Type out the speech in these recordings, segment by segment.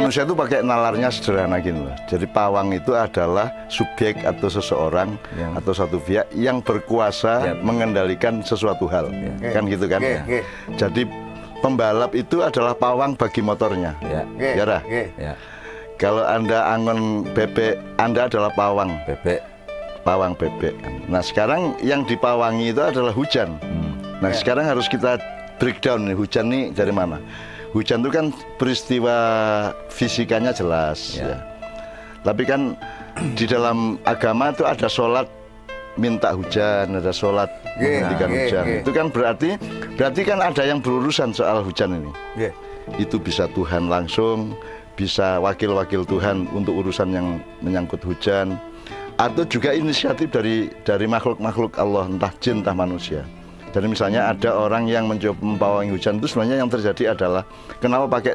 manusia itu pakai nalarnya sederhana gini loh. Jadi pawang itu adalah subjek atau seseorang atau satu pihak yang berkuasa mengendalikan sesuatu hal, kan gitu kan? Jadi pembalap itu adalah pawang bagi motornya, ya. Kalau Anda angon bebek, Anda adalah pawang bebek. Pawang bebek. Nah sekarang yang dipawangi itu adalah hujan. Nah sekarang harus kita breakdown nih, hujan nih dari mana? Hujan itu kan peristiwa fisikanya jelas, ya. Tapi kan di dalam agama itu ada sholat minta hujan, ada sholat menghentikan hujan. Itu kan berarti kan ada yang berurusan soal hujan ini. Itu bisa Tuhan langsung, bisa wakil-wakil Tuhan untuk urusan yang menyangkut hujan, atau juga inisiatif dari makhluk-makhluk Allah, entah jin, entah manusia. Jadi misalnya ada orang yang mencoba mempawangi hujan, itu sebenarnya yang terjadi adalah kenapa pakai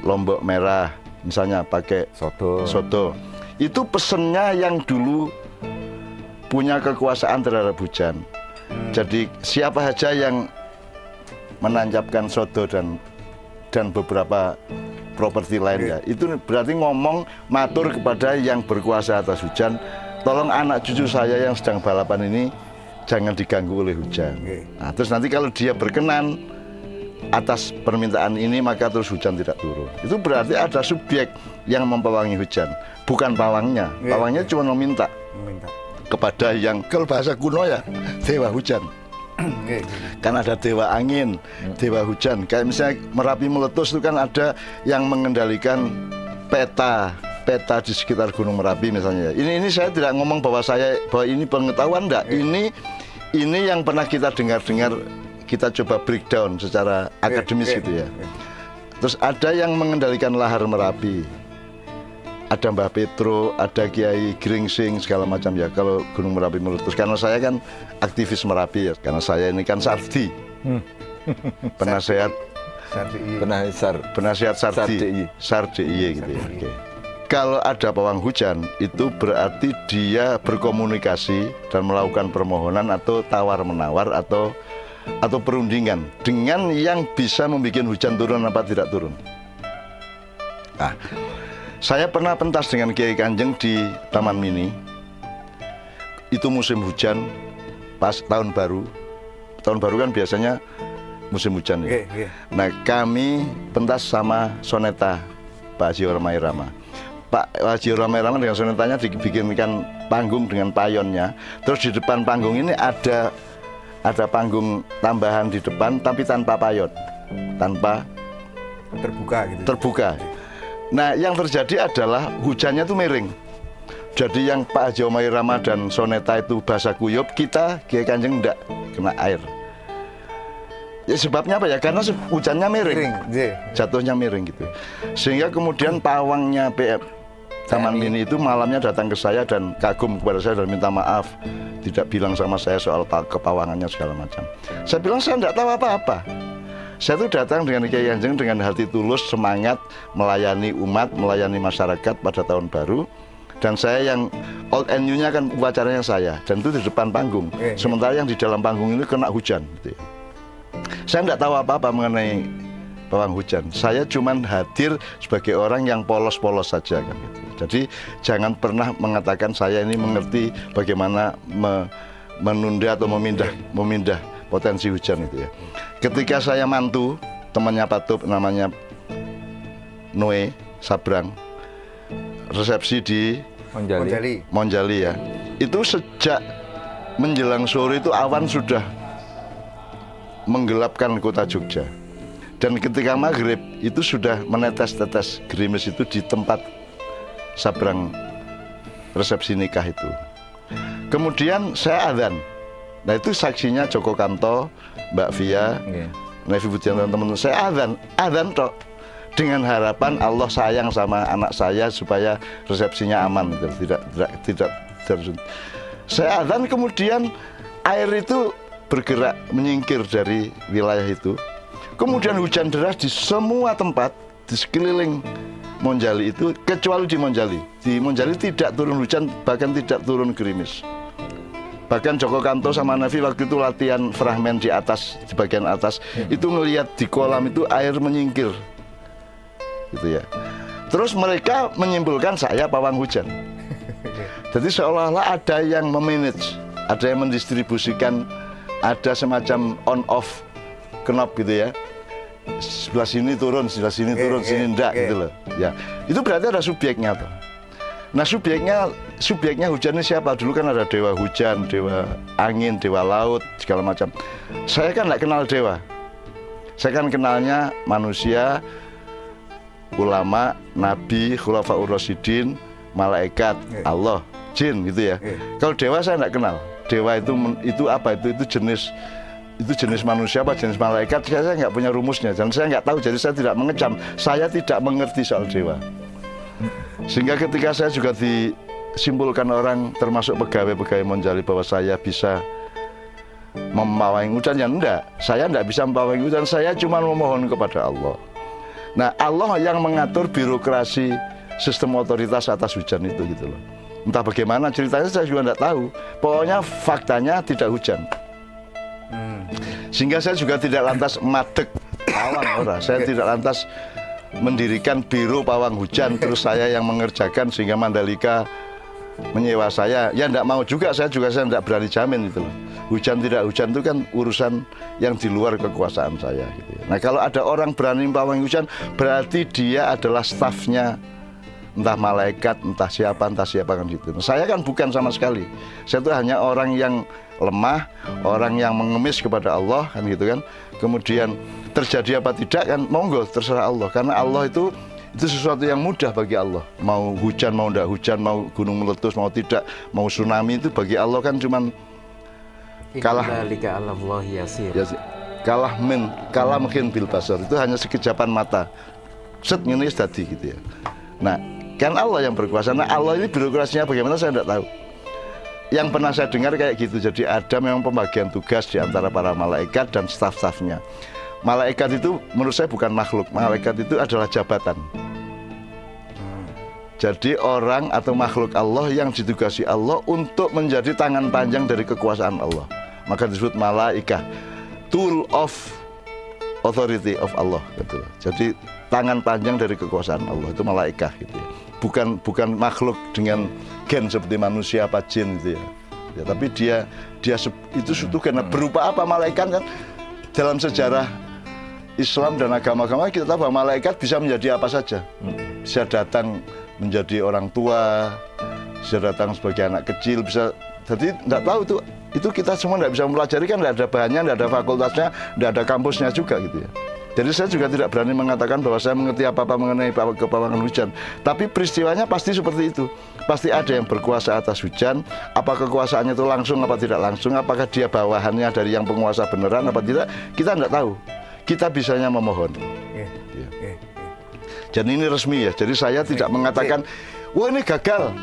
lombok merah, misalnya pakai soto. Itu pesennya yang dulu punya kekuasaan terhadap hujan. Jadi siapa saja yang menancapkan soto dan beberapa properti lainnya, itu berarti ngomong matur kepada yang berkuasa atas hujan, tolong anak cucu saya yang sedang balapan ini jangan diganggu oleh hujan. Nah, terus nanti kalau dia berkenan atas permintaan ini, maka terus hujan tidak turun. Itu berarti ada subjek yang mempawangi hujan, bukan pawangnya. Pawangnya cuma meminta kepada yang, kalau bahasa kuno ya, dewa hujan. Kan ada dewa angin, dewa hujan. Kayak misalnya Merapi meletus itu kan ada yang mengendalikan peta di sekitar Gunung Merapi misalnya. Ini saya tidak ngomong bahwa ini pengetahuan, enggak. Ini yang pernah kita dengar, kita coba breakdown secara akademis gitu ya. Terus ada yang mengendalikan lahar Merapi. Ada Mbah Petro, ada Kiai Gringsing segala macam ya. Kalau Gunung Merapi meletus, karena saya kan aktivis Merapi ya. Karena saya ini kan Sardi, penasehat Sardi gitu ya. Kalau ada pawang hujan, itu berarti dia berkomunikasi dan melakukan permohonan atau tawar-menawar atau perundingan dengan yang bisa membuat hujan turun apa tidak turun. Nah, saya pernah pentas dengan Kiai Kanjeng di Taman Mini. Itu musim hujan, pas tahun baru. Tahun baru kan biasanya musim hujan ya. Nah, kami pentas sama Soneta Pak Haji Ramai Rama. Pak Haji Ramai Rama dengan sonetanya dibikinkan panggung dengan payonnya. Terus di depan panggung ini ada panggung tambahan di depan, tapi tanpa payon, tanpa terbuka. Nah, yang terjadi adalah hujannya itu miring. Jadi yang Pak Haji Ramai Rama dan Soneta itu basah kuyup, kita Kiai Kanjeng enggak kena air. Ya sebabnya apa ya? Karena hujannya miring, jatuhnya miring gitu. Sehingga kemudian pawangnya Taman Mini itu malamnya datang ke saya dan kagum kepada saya dan minta maaf, tidak bilang sama saya soal kepawangannya segala macam. Saya bilang saya tidak tahu apa-apa. Saya itu datang dengan Kiai Kanjeng dengan hati tulus, semangat melayani umat, melayani masyarakat pada tahun baru. Dan saya yang old and new-nya kan upacaranya saya, dan itu di depan panggung. Sementara yang di dalam panggung ini kena hujan gitu ya. Saya tidak tahu apa-apa mengenai pawang hujan. Saya cuma hadir sebagai orang yang polos-polos saja kan gitu. Jadi jangan pernah mengatakan saya ini mengerti bagaimana menunda atau memindah potensi hujan itu ya. Ketika saya mantu temannya Pak Tup, namanya Noe Sabrang, resepsi di Monjali ya. Itu sejak menjelang sore itu awan sudah menggelapkan kota Jogja. Dan ketika maghrib itu sudah menetes-tetes gerimis itu di tempat Sabrang resepsi nikah itu. Kemudian saya adzan. Nah itu saksinya Joko Kanto, Mbak Via, Nevi Budianto dan teman-teman. Saya adzan toh, dengan harapan Allah sayang sama anak saya supaya resepsinya aman, tidak. Saya adzan, kemudian air itu bergerak menyingkir dari wilayah itu. Kemudian hujan deras di semua tempat di sekeliling Monjali itu, kecuali di Monjali. Di Monjali tidak turun hujan, bahkan tidak turun gerimis. Bahkan Joko Kanto sama Nevi waktu itu latihan fragmen di atas, di bagian atas, itu ngelihat di kolam itu air menyingkir, gitu ya. Terus mereka menyimpulkan saya pawang hujan. Jadi seolah-olah ada yang memanage, ada yang mendistribusikan, ada semacam on-off knob gitu ya. Sebelah sini turun, sebelah sini turun, sini enggak gitu loh. Ya, itu berarti ada subjeknya tuh. Nah subjeknya hujan ini siapa? Dulu kan ada dewa hujan, dewa angin, dewa laut, segala macam. Saya kan nggak kenal dewa. Saya kan kenalnya manusia, ulama, nabi, khulafaur rasyidin, malaikat, Allah, jin gitu ya. Kalau dewa saya nggak kenal. Dewa itu apa? Itu jenis manusia apa jenis malaikat? Saya nggak punya rumusnya dan saya nggak tahu. Jadi saya tidak mengecam. Saya tidak mengerti soal dewa. Sehingga ketika saya juga disimpulkan orang termasuk pegawai-pegawai Monjali bahwa saya bisa memawangi hujan, ya enggak. Saya enggak bisa memawangi hujan. Saya cuma memohon kepada Allah. Nah, Allah yang mengatur birokrasi sistem otoritas atas hujan itu gitu loh. Entah bagaimana ceritanya saya juga enggak tahu. Pokoknya faktanya tidak hujan. Sehingga saya juga tidak lantas madeg pawang ora. Saya tidak lantas mendirikan biro pawang hujan terus saya yang mengerjakan sehingga Mandalika menyewa saya. Ya enggak mau juga, saya enggak berani jamin itu loh. Hujan tidak hujan itu kan urusan yang di luar kekuasaan saya gitu ya. Nah, kalau ada orang berani pawang hujan berarti dia adalah stafnya entah malaikat, entah siapa kan gitu. Nah, saya kan bukan sama sekali. Saya itu hanya orang yang lemah, orang yang mengemis kepada Allah kan gitu kan. Kemudian terjadi apa tidak kan monggo terserah Allah, karena Allah itu sesuatu yang mudah bagi Allah. Mau hujan mau tidak hujan, mau gunung meletus mau tidak, mau tsunami itu bagi Allah kan cuman kalah mungkin bil basar, itu hanya sekejapan mata set ini tadi gitu ya. Nah kan Allah yang berkuasa. Nah Allah ini birokrasinya bagaimana saya tidak tahu. Yang pernah saya dengar kayak gitu. Jadi ada memang pembagian tugas di antara para malaikat dan staf-stafnya. Malaikat itu menurut saya bukan makhluk. Malaikat itu adalah jabatan. Jadi orang atau makhluk Allah yang ditugasi Allah untuk menjadi tangan panjang dari kekuasaan Allah. Maka disebut malaikah, tool of authority of Allah gitu. Jadi tangan panjang dari kekuasaan Allah itu malaikah gitu ya. Bukan makhluk dengan gen seperti manusia apa jin gitu ya. Ya tapi dia itu suatu karena berupa apa malaikat kan dalam sejarah Islam dan agama-agama kita tahu bahwa malaikat bisa menjadi apa saja. Bisa datang menjadi orang tua, bisa datang sebagai anak kecil, bisa. Jadi tidak tahu itu kita semua tidak bisa mempelajari kan, tidak ada bahannya, tidak ada fakultasnya, tidak ada kampusnya juga gitu ya. Jadi saya juga tidak berani mengatakan bahwa saya mengerti apa-apa mengenai kepawangan hujan. Tapi peristiwanya pasti seperti itu. Pasti ada yang berkuasa atas hujan. Apa kekuasaannya itu langsung apa tidak langsung, apakah dia bawahannya dari yang penguasa beneran apa tidak, kita tidak tahu. Kita bisanya memohon. Dan ini resmi ya. Jadi saya tidak mengatakan, wah ini gagal.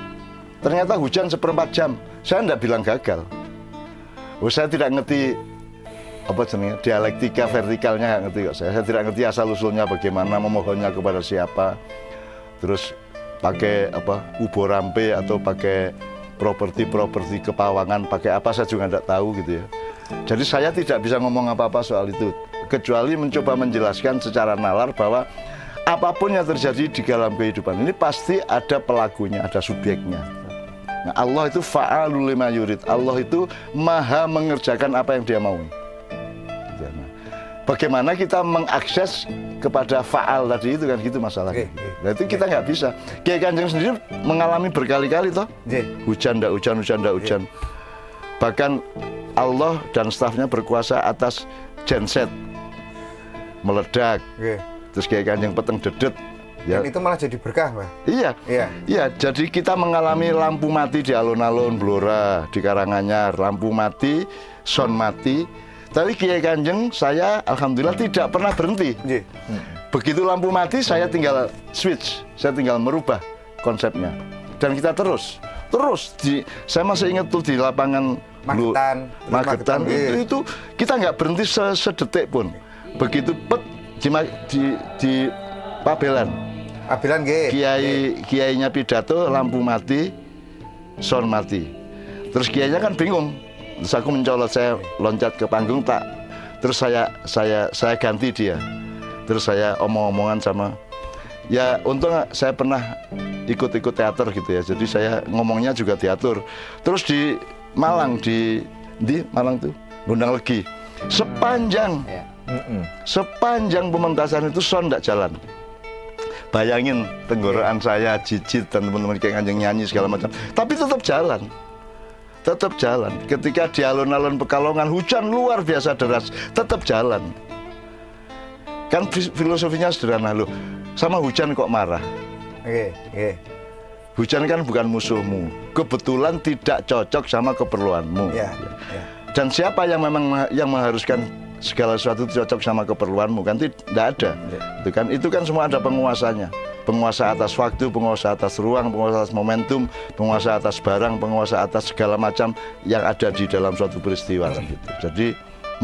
Ternyata hujan 1/4 jam. Saya tidak bilang gagal. Saya tidak ngerti apa jenisnya dialektika vertikalnya, nggak ngerti kok saya tidak ngerti asal usulnya bagaimana, memohonnya kepada siapa, terus pakai apa ubo rampe atau pakai properti kepawangan pakai apa saya juga nggak tahu gitu ya. Jadi saya tidak bisa ngomong apa-apa soal itu kecuali mencoba menjelaskan secara nalar bahwa apapun yang terjadi di dalam kehidupan ini pasti ada pelakunya, ada subjeknya. Nah, Allah itu fa'alul lima yurid. Allah itu maha mengerjakan apa yang dia mau. Bagaimana kita mengakses kepada faal tadi itu kan gitu masalahnya. Nah itu kita nggak bisa. Kiai Kanjeng sendiri mengalami berkali-kali toh. Hujan ndak hujan, hujan ndak hujan. Bahkan Allah dan stafnya berkuasa atas genset meledak. Terus Kiai Kanjeng peteng dedet. Ya. Dan itu malah jadi berkah, Pak. Iya. Jadi kita mengalami lampu mati di alun-alun Blora, di Karanganyar, lampu mati, sound mati. Tapi Kiai Kanjeng saya alhamdulillah tidak pernah berhenti. Begitu lampu mati saya tinggal switch, saya tinggal merubah konsepnya. Dan kita terus saya masih ingat tuh di lapangan Magetan itu kita nggak berhenti sedetik pun. Begitu pet di Pabelan. Kiainya pidato, lampu mati, sound mati. Terus kiainya kan bingung. Terus aku mencolot, saya loncat ke panggung terus saya ganti dia. Terus saya omong-omongan sama Ya untung saya pernah ikut-ikut teater gitu ya. Jadi saya ngomongnya juga teater. Terus di Malang di Malang tuh Gondang Legi. Sepanjang pementasan itu sound nggak jalan. Bayangin tenggorokan saya, Jijit dan teman-teman kayak Kanjeng nyanyi segala macam. Tapi tetap jalan. Tetap jalan. Ketika di alun-alun Pekalongan hujan luar biasa deras, tetap jalan. Kan filosofinya sederhana loh. Sama hujan kok marah? Hujan kan bukan musuhmu. Kebetulan tidak cocok sama keperluanmu. Dan siapa yang memang yang mengharuskan segala sesuatu cocok sama keperluanmu? Kan tidak ada. Itu kan semua ada penguasanya. Penguasa atas waktu, penguasa atas ruang, penguasa atas momentum, penguasa atas barang, penguasa atas segala macam yang ada di dalam suatu peristiwa. Gitu. Jadi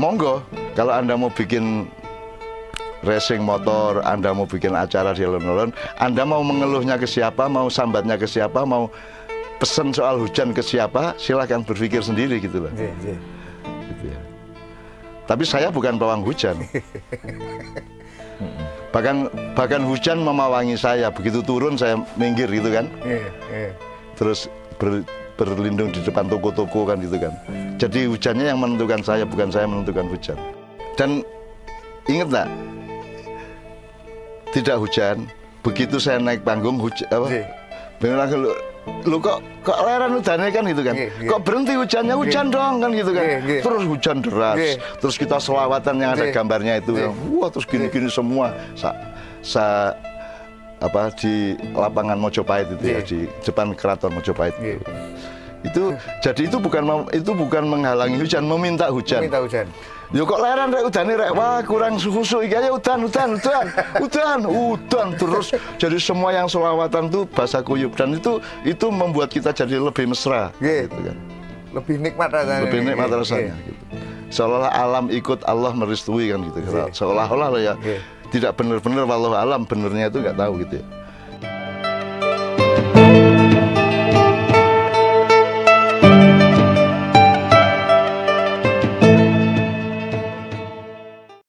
monggo kalau Anda mau bikin racing motor, Anda mau bikin acara di alun-alun, Anda mau mengeluhnya ke siapa, mau sambatnya ke siapa, mau pesen soal hujan ke siapa, silahkan berpikir sendiri gitu loh. Gitu ya. Tapi saya bukan pawang hujan. Bahkan hujan memawangi saya, begitu turun saya minggir gitu kan. Terus berlindung di depan toko-toko kan gitu kan. Jadi hujannya yang menentukan saya, bukan saya menentukan hujan. Dan ingat nggak? Tidak hujan, begitu saya naik panggung hujan apa? Beneran lu kok leran hujannya kan gitu kan? Kok berhenti hujannya? Hujan dong kan gitu kan? Terus hujan deras, terus kita selawatan yang ada gambarnya itu, wah terus gini-gini semua, di lapangan Mojopahit itu ya, di depan keraton Mojopahit itu. Jadi itu bukan menghalangi hujan, meminta hujan. Yo kok leran rek udane rek, wah kurang khusuk iki aja udan terus. Jadi semua yang selawatan tuh basah kuyup dan itu membuat kita jadi lebih mesra gitu kan. Lebih nikmat rasanya. Gitu. Seolah-olah alam ikut Allah merestui kan gitu. Seolah-olah ya tidak benar-benar wallahu alam, benernya itu nggak tahu gitu ya.